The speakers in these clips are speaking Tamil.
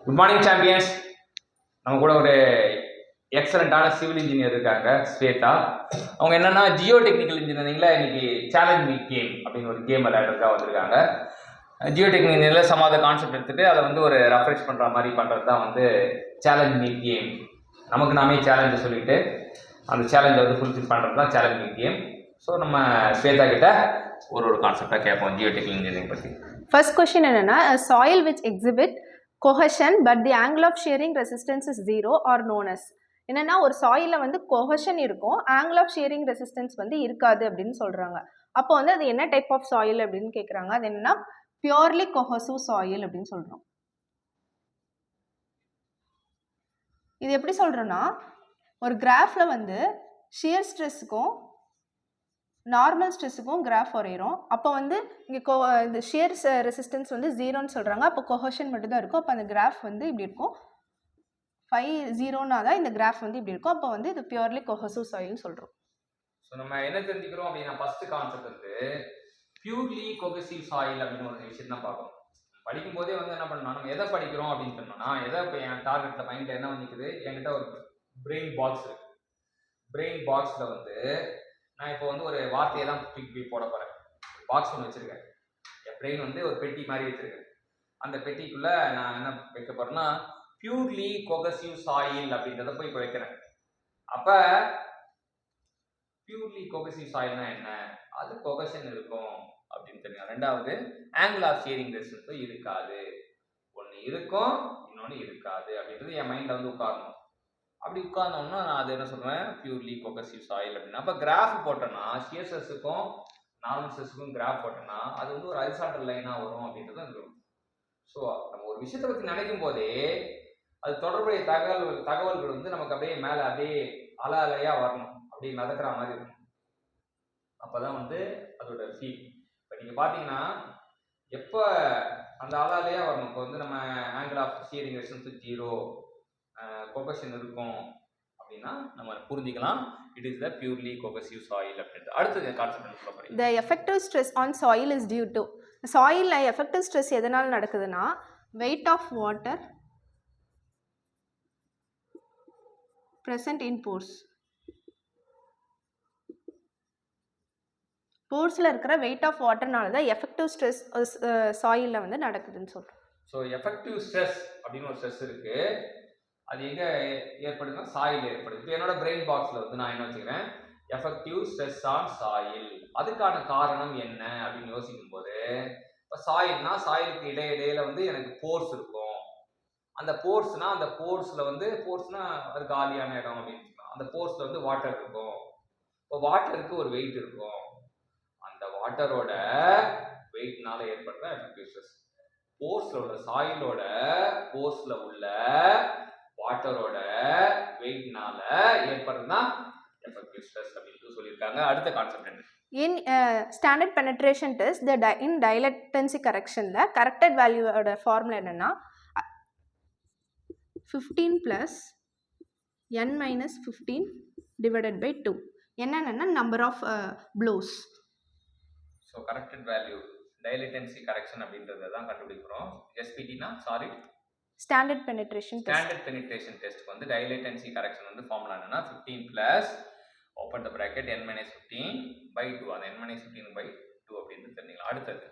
Good morning champions. நம்ம கூட ஒரு எக்ஸலண்டான சிவில் இன்ஜினியர் இருக்காங்க, ஸ்வேதா. அவங்க என்னன்னா ஜியோ டெக்னிக்கல் இன்ஜினியரிங்ல இன்னைக்கு சேலஞ்ச் மீட் கேம் அப்படின்னு ஒரு கேம் விளையாடுறதுக்காக வந்திருக்காங்க. ஜியோ டெக்னிக்கல் இன்ஜினியரில் சமாத கான்செப்ட் எடுத்துட்டு அதை வந்து ஒரு ரெஃப்ரெஷ் பண்ணுற மாதிரி பண்ணுறது தான் வந்து சேலஞ்ச் மீட் கேம். நமக்கு நாமே சேலஞ்சை சொல்லிட்டு அந்த சேலஞ்சை வந்து ஃபுல்ஃபில் பண்ணுறது தான் சேலஞ்ச் மீட் கேம். ஸோ நம்ம ஸ்வேதா கிட்ட ஒரு கான்செப்டாக கேட்போம் ஜியோ டெக்னிக்கல் இன்ஜினியரிங் பற்றி. ஃபர்ஸ்ட் கொஸ்டின் என்னன்னா, soil which exhibit cohesion but the angle of shearing resistance is 0 or known as. என்னன்னா ஒரு சாயில வந்து cohesion இருக்கும், angle of shearing resistance வந்து இருக்காது அப்படின்னு சொல்றாங்க. அப்போ வந்து அது என்ன டைப் ஆஃப் சாயில் அப்படின்னு கேட்குறாங்க. அது என்னன்னா பியூர்லி cohesive சாயில் அப்படின்னு சொல்றோம். இது எப்படி சொல்றோம்னா, ஒரு கிராஃப்ல வந்து ஷியர் ஸ்ட்ரெஸ்ஸுக்கும் நார்மல் ஸ்ட்ரெஸ்ஸுக்கும் கிராஃப் வரைகிறோம். அப்போ வந்து இங்கே இந்த ஷியர் ரெசிஸ்டன்ஸ் வந்து 0ன்னு சொல்கிறாங்க. அப்போ கொஹஷன் மட்டும் தான் இருக்கும். அப்போ அந்த கிராஃப் வந்து இப்படி இருக்கும். 5-0னா தான் இந்த கிராஃப் வந்து இப்படி இருக்கும். அப்போ வந்து இது பியூர்லி கொஹசிவ் சாயில்னு சொல்கிறோம். ஸோ நம்ம என்ன தெரிஞ்சுக்கிறோம் அப்படின்னா, ஃபர்ஸ்ட் கான்செப்ட் வந்து பியூர்லி கொஹசிவ் சாயில் அப்படின்னு ஒரு விஷயம் தான் பார்க்கணும். படிக்கும் போதே வந்து என்ன பண்ணணும், நம்ம எதை படிக்கிறோம் அப்படின்னு சொன்னோம்னா, எதை இப்போ என் டார்கெட்டில் மைண்டில் என்ன வந்துக்குது, என்கிட்ட ஒரு பிரெயின் பாக்ஸ் இருக்கு. பிரெயின் பாக்ஸில் வந்து நான் இப்போ வந்து ஒரு வார்த்தையை தான் தூக்கி போட போகிறேன். பாக்ஸ் ஒன்று வச்சுருக்கேன். என் பிரெயின் வந்து ஒரு பெட்டி மாதிரி வச்சுருக்கேன். அந்த பெட்டிக்குள்ளே நான் என்ன வைக்க போகிறேன்னா, பியூர்லி கொஹசிவ் சாயில் அப்படின்றத போய் இப்போ வைக்கிறேன். அப்போ பியூர்லி கொஹசிவ் சாயில்னா என்ன, அது கொஹஷன் இருக்கும் அப்படின்னு தெரியும். ரெண்டாவது, ஆங்கிள் ஆஃப் ஷியரிங் ரெசிஸ்டன்ஸ் இருக்காது. ஒன்று இருக்கும், இன்னொன்று இருக்காது அப்படின்றது என் மைண்டில் வந்து உட்காரணும். அப்படி உட்கார்ந்தோம்னா நான் அது என்ன சொல்லுவேன், பியூர்லி கொஹசிவ் சாயில் அப்படின்னா. அப்போ கிராஃப் போட்டோன்னா ஷியர் ஸ்ட்ரெஸ்ஸுக்கும் நார்மல் ஸ்ட்ரெஸ்ஸுக்கும் கிராஃப் போட்டோன்னா அது வந்து ஒரு ஹரிசாண்டல் லைனாக வரும் அப்படின்றது இருக்கும். ஸோ நம்ம ஒரு விஷயத்தை பற்றி நினைக்கும் போதே அது தொடர்புடைய தகவல்கள் வந்து நமக்கு அப்படியே மேலே அப்படியே அலை அலையாக வரணும், அப்படியே மிதக்கிற மாதிரி இருக்கும். அப்போ தான் வந்து அதோட ஃபீல். இப்போ நீங்கள் பார்த்தீங்கன்னா எப்போ அந்த அலை அலையாக வரணும், இப்போ வந்து நம்ம angle of shearing resistance 0 cohesion இருக்கும் அப்படின்னா நம்ம புரிஞ்சிக்கலாம், it is the purely cohesive soil அப்படின்றது. அடுத்த கான்செப்ட் சொல்ல போறீங்க. The effective stress on soil is due to, சாயில்ல எஃபெக்டிவ் ஸ்ட்ரெஸ் எதனால் நடக்குதுன்னா, weight of water present in pores. போர்ஸில் இருக்கிற வெயிட் ஆஃப் வாட்டர்னால தான் எஃபெக்டிவ் ஸ்ட்ரெஸ் சாயிலில் வந்து நடக்குதுன்னு சொல்கிறோம். ஸோ எஃபெக்டிவ் ஸ்ட்ரெஸ் அப்படின்னு ஒரு ஸ்ட்ரெஸ் இருக்குது. அது எங்கே ஏற்படுதுன்னா சாயில் ஏற்படுது. இப்போ என்னோட பிரெயின் பாக்ஸில் வந்து நான் என்ன வச்சுக்கிறேன், எஃபெக்டிவ் ஸ்ட்ரெஸ் ஆன் சாயில். அதுக்கான காரணம் என்ன அப்படின்னு யோசிக்கும் போது, இப்போ சாயில்னா சாயிலுக்கு இடையில வந்து எனக்கு போர்ஸ் இருக்கும். அந்த போர்ஸ்னா அந்த போர்ஸில் வந்து போர்ஸ்னா அது காலியான இடம் அப்படின்னு சொல்லலாம். அந்த போர்ஸில் வந்து வாட்டர் இருக்கும். இப்போ வாட்டருக்கு ஒரு வெயிட் இருக்கும். அந்த வாட்டரோட வெயிட்னால ஏற்படுற எஃபெக்டிவ் ஸ்ட்ரெஸ். போர்ஸ்ல உள்ள சாயிலோட போர்ஸ்ல உள்ள வாட்டரோட வெயிட்னால ஏற்படுறதுனா எஃபெக்டிவ் ஸ்ட்ரெஸ் அப்படின்னு சொல்லியிருக்காங்க. அடுத்த கான்செப்ட் என்ன? In standard penetration test, in dilatancy correction ல corrected value ஓட ஃபார்முலா என்னன்னா 15 plus n minus 15 divided by 2. என்னன்னா number of blows. So corrected value dilatancy correction அப்படின்றத தான் கண்டுபிடிக்கிறோம். எஸ்பிடினா sorry, standard penetration test. Standard penetration டெஸ்ட்க்கு வந்து டைலட்டன்சி கரெக்ஷன் வந்து ஃபார்முலா என்னன்னா 15 plus open the bracket n minus 15 by 2. அது n minus 15 by 2 அப்படின்னு தெரிஞ்சுக்கலாம். அடுத்தது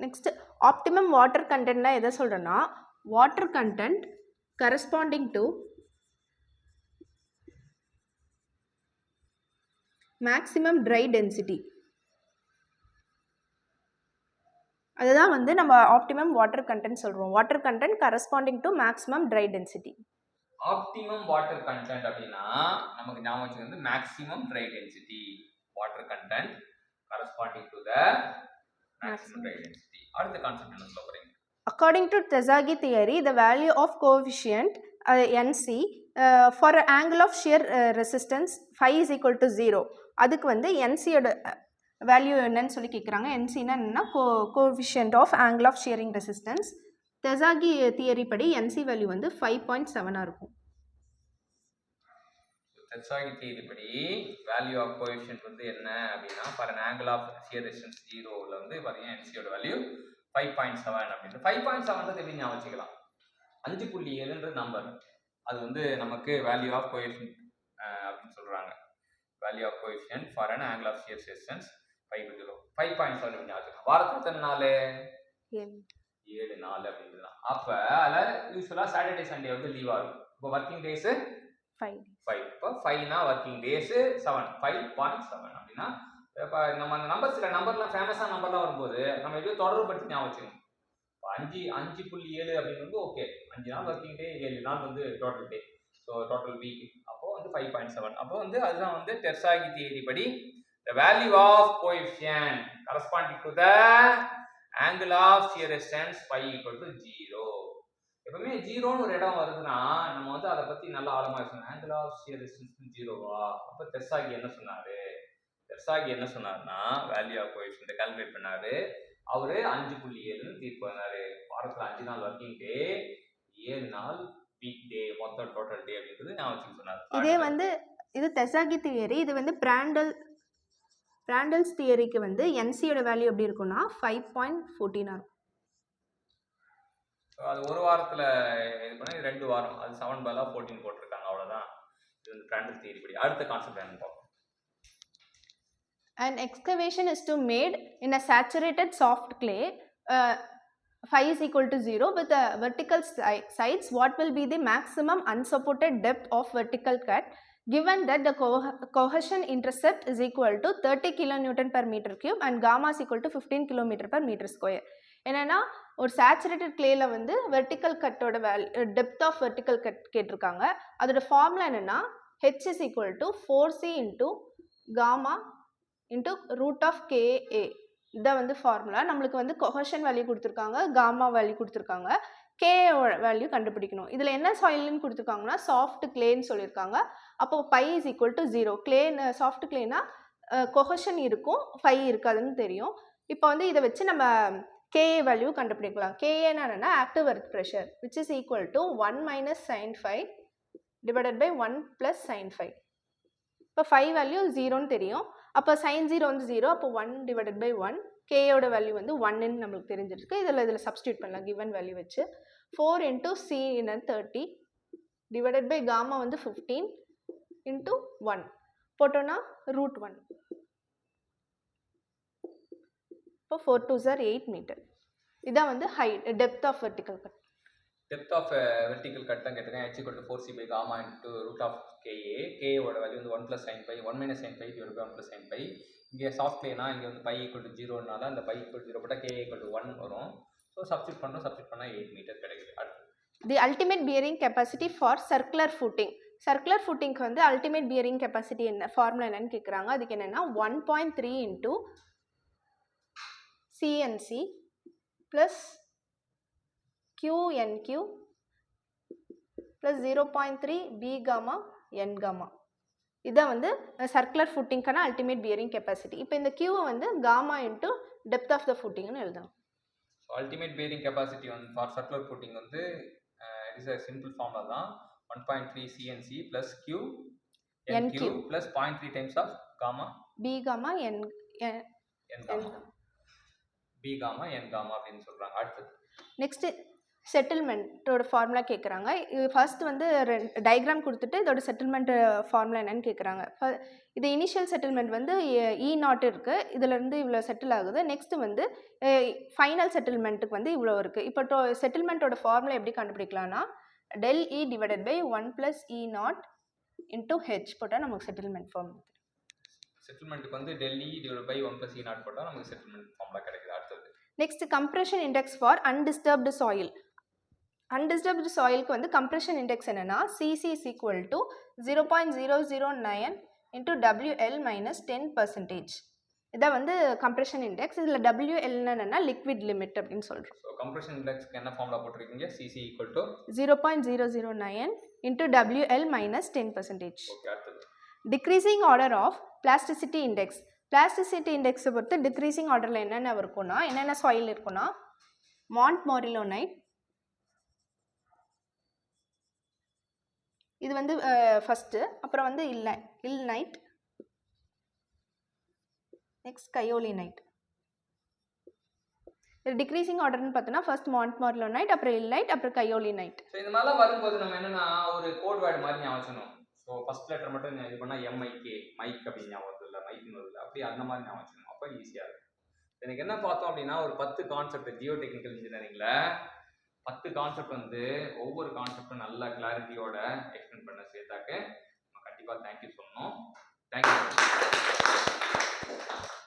நெக்ஸ்ட், ஆப்டிமம் வாட்டர் கண்டென்ட்னா எதை சொல்கிறேன்னா, water content corresponding to maximum try density. அதுதான் வந்து நம்ம ஆப்டிமம் வாட்டர் கண்டென்ட் சொல்கிறோம். Water content corresponding to maximum try density. Optimum water content அப்படின்னா நமக்கு ஞாபகம் வச்சுக்கிறது maximum try density. Water content corresponding to the maximum try density. அடுத்த கான்செப்ட் என்ன சொல்ல போறீங்க? According to Terzaghi theory, the value of coefficient NC for an angle of shear resistance phi is equal to 0. அதுக்கு வந்து NCயோட வேல்யூ என்னன்னு சொல்லி கேட்குறாங்க. NCனா என்னன்னா coefficient of angle of shearing resistance. தெசாகி தியரி படி NC வேல்யூ வந்து 5.7 இருக்கும். தெசாகி தியரி படி வேல்யூ ஆஃப் கோஎஃபிஷியன்ட் வந்து என்ன அப்படின்னா, for an angle of shear resistance 0ல வந்து பாத்தீங்கன்னா NCயோட வேல்யூ 5.7 அப்படின்னு. 5.7 எப்படி ஞாபகம் வச்சுக்கலாம்? 5.7ன்ற நம்பர் அது வந்து நமக்கு வேல்யூ ஆஃப் கோஎஃபிஷியன்ட் அப்படின்னு சொல்றாங்க. Value of coefficient for an angle of shear resistance 5 5.7 ஞாபகம். வாரத்துக்கு எத்தனை நாள்? 7 நாள் அப்படின்றது. அப்ப அதுல யூஸ்வலா சாட்டர்டே சண்டே வந்து லீவா இருக்கும். இப்போ ஒர்க்கிங் டேஸ் 5. இப்போ 5னா ஒர்க்கிங் டேஸ் 7 5.7 அப்படின்னா இப்போ நம்ம அந்த நம்பர் சில நம்பர்லாம் ஃபேமஸான நம்பர்லாம் வரும்போது நம்ம எப்படியோ தொடர்புபடுத்தி ஞாபகம் வச்சுக்கணும். 5.7 அப்படின்னு ஓகே 5 நாள் ஒர்க்கிங் டே 7 நாள் வந்து டோட்டல் டே, ஸோ டோட்டல் வீக். அப்போ வந்து 5.7. அப்போ வந்து அதுதான் வந்து டெர்சாகி தியரி படி the value of coefficient corresponding to the angle of shear resistance phi equal to 0. எப்பவுமே ஜீரோன்னு ஒரு இடம் வருதுன்னா நம்ம வந்து அதை பத்தி நல்லா ஆழமா யோசிக்கணும். ஆங்கிள் ஆஃப் ஷியர் ரெசிஸ்டன்ஸ் ஜீரோவா? அப்ப டெர்சாகி என்ன சொன்னாரு? டெர்சாகி என்ன சொன்னாருன்னா வேல்யூ ஆஃப் கோஎஃபிஷியன்ட் கால்குலேட் பண்ணாரு. அவரு 5.7ன்னு தீர்ப்பு பண்ணாரு. வாரத்துல 5 நாள் ஒர்க்கிங் டே, 7 நாள் வீக் டே, மொத்தம் டோட்டல் டே அப்படின்றது நான் வச்சு சொன்னாரு. இதே வந்து இது டெர்சாகி தியரி. இது வந்து பிராண்டல்ஸ் தியரிக்கு வந்து என்சியோட வேல்யூ எப்படி இருக்கும்னா 5.14 இருக்கும். அது ஒரு வாரத்துல இது பண்ணா 2 வாரம், அது 7 பதிலா 14 போட்டிருக்காங்க, அவ்வளவுதான். இது வந்து பிராண்டல் தியரி படி. அடுத்த கான்செப்ட் என்ன பார்ப்போம். An excavation is to made in a saturated soft clay. Phi is equal to 0 with the vertical sides. What will be the maximum unsupported depth of vertical cut given that the cohesion intercept is equal to 30 kilonewton per meter cube and gamma is equal to 15 kilometer per meter square. என்னன்னா ஒரு சேச்சுரேட்டட் கிளேல வந்து வெர்டிக்கல் கட்டோட டெப்த் ஆஃப் வெர்டிக்கல் கட் கேட்டிருக்காங்க. அதோட ஃபார்முலா என்னன்னா h is equal to 4c into gamma into root of ka. இதான் வந்து ஃபார்முலா. நம்மளுக்கு வந்து கொஹஷன் வேல்யூ கொடுத்துருக்காங்க, காமா வேல்யூ கொடுத்துருக்காங்க, கே வேல்யூ கண்டுபிடிக்கணும். இதில் என்ன சாயில்னு கொடுத்துருக்காங்கன்னா சாஃப்ட் கிளேன்னு சொல்லியிருக்காங்க. அப்போ phi is equal to 0. Clay soft கிளேனா கொஹஷன் இருக்கும், பை இருக்காதுன்னு தெரியும். இப்போ வந்து இதை வச்சு நம்ம கே வேல்யூ கண்டுபிடிக்கலாம். கேஏன்னா என்னன்னா active earth pressure which is equal to 1 minus sin phi divided by 1 plus sin phi. இப்போ 5 வேல்யூ 0ன்னு தெரியும். அப்போ sin 0 வந்து 0, அப்போ 1 divided by 1. கேயோட வேல்யூ வந்து 1ன்னு நம்மளுக்கு தெரிஞ்சிருக்கு. இதில் சப்ஸ்டியூட் பண்ணலாம் கிவன் வேல்யூ வச்சு. 4 into c in 30 divided by gamma வந்து 15 into 1 போட்டோன்னா root 1. இப்போ 4 2s are 8 மீட்டர். இதான் வந்து height depth of vertical cut. Depth of vertical cut தான் கேட்டிருக்கேன். h equal to 4c by gamma into root of ka. ka ஓட வேல்யூ வந்து 1 plus sin pi, 1 minus sin pi divided by 1 plus sin pi. இங்கே சாஃப்ட் கிளேனா இங்கே வந்து pi equal to 0னால அந்த pi equal to 0 போட்டால் ka equal to 1 வரும். ஸோ சப்ஸ்டியூட் பண்ணால் 8 மீட்டர் கிடைக்குது. அடுத்து the ultimate bearing capacity for circular footing. Circular ஃபுட்டிங்க்கு வந்து அல்டிமேட் பியரிங் கெப்பாசிட்டி என்ன ஃபார்முலா என்னன்னு கேட்குறாங்க. அதுக்கு என்னென்னா 1.3 into CNC plus QNQ plus 0.3 B gamma N gamma. இதான் வந்து சர்க்குலர் ஃபுட்டிங்கான அல்டிமேட் பியரிங் கெப்பாசிட்டி. இப்போ இந்த Q வந்து gamma into depth of the footingனு எழுதலாம். அல்டிமேட் பியரிங் கெப்பாசிட்டி வந்து ஃபார் சர்க்குலர் ஃபுட்டிங் வந்து it is a simple formula தான். 1.3 CNC plus QNQ plus 0.3 times of gamma B gamma N gamma B gamma N gamma அப்படின்னு சொல்றாங்க. அடுத்து நெக்ஸ்ட் செட்டில்மெண்ட்டோட ஃபார்முலா கேட்குறாங்க. இது ஃபர்ஸ்ட் வந்து டயக்ராம் கொடுத்துட்டு இதோட செட்டில்மெண்ட் ஃபார்முலா என்னன்னு கேட்குறாங்க. இது இனிஷியல் செட்டில்மெண்ட் வந்து E0 இருக்குது, இதுலேருந்து இவ்வளோ செட்டில் ஆகுது. நெக்ஸ்ட் வந்து ஃபைனல் செட்டில்மெண்ட்டுக்கு வந்து இவ்வளோ இருக்குது. இப்போ செட்டில்மெண்ட்டோட ஃபார்முலா எப்படி கண்டுபிடிக்கலாம்னா del E divided by 1 plus E0 into H போட்டால் நமக்கு செட்டில்மெண்ட் ஃபார்முலா. செட்டில்மெண்ட்டுக்கு வந்து del E divided by 1 plus E0 போட்டால் நமக்கு செட்டில்மெண்ட் ஃபார்முலா கிடைக்குது. அடுத்தது next compression index for undisturbed soil. Undisturbed சாயிலுக்கு வந்து கம்ப்ரெஷன் இண்டெக்ஸ் என்னன்னா CC is equal to 0.009 into WL minus 10%. இதான் வந்து கம்ப்ரெஷன் இண்டெக்ஸ். இதில் WL என்னன்னா லிக்விட் லிமிட் அப்படின்னு சொல்கிறோம். ஸோ கம்ப்ரெஷன் இண்டெக்ஸ்க்கு என்ன ஃபார்முலா போட்டிருக்கீங்க? CC equal to 0.009 into WL minus 10%. Okay, அடுத்தது decreasing order of plasticity index. Plasticity இண்டெக்ஸை பொறுத்து டிக்ரீசிங் ஆர்டரில் என்னென்ன இருக்குன்னா என்னென்ன சாயில் இருக்குன்னா மான்ட்மோரிலோனைட், இது வந்து ஃபஸ்ட்டு, அப்புறம் வந்து இல்னைட், நெக்ஸ்ட் கயோலினைட். டிக்ரீசிங் ஆர்டர்னு பார்த்தோன்னா ஃபர்ஸ்ட் மான்ட்மார்லோனைட், அப்புறம் இல்லைட், அப்புறம் கையோலினைட். ஸோ இந்த மாதிரிலாம் வரும்போது நம்ம என்னன்னா ஒரு கோட் வேர்டு மாதிரி ஞாபகம் வச்சுக்கணும். ஸோ ஃபர்ஸ்ட் லெட்டர் மட்டும் இது பண்ணால் எம்ஐகே மைக் அப்படின்னு ஞாபகம் வருது இல்லை, மைக்னு வருது, அப்படி அந்த மாதிரி ஞாபகம் வச்சுக்கணும். அப்போ ஈஸியாக இருக்கும். எனக்கு என்ன பார்த்தோம் அப்படின்னா ஒரு 10 கான்செப்ட் ஜியோ டெக்னிக்கல் இன்ஜினியரிங்கில் 10 கான்செப்ட் வந்து ஒவ்வொரு கான்செப்டும் நல்ல கிளாரிட்டியோட எக்ஸ்பிளைன் பண்ண சேர்த்தாக்க நம்ம கண்டிப்பாக தேங்க்யூ சொல்லணும். தேங்க்யூ.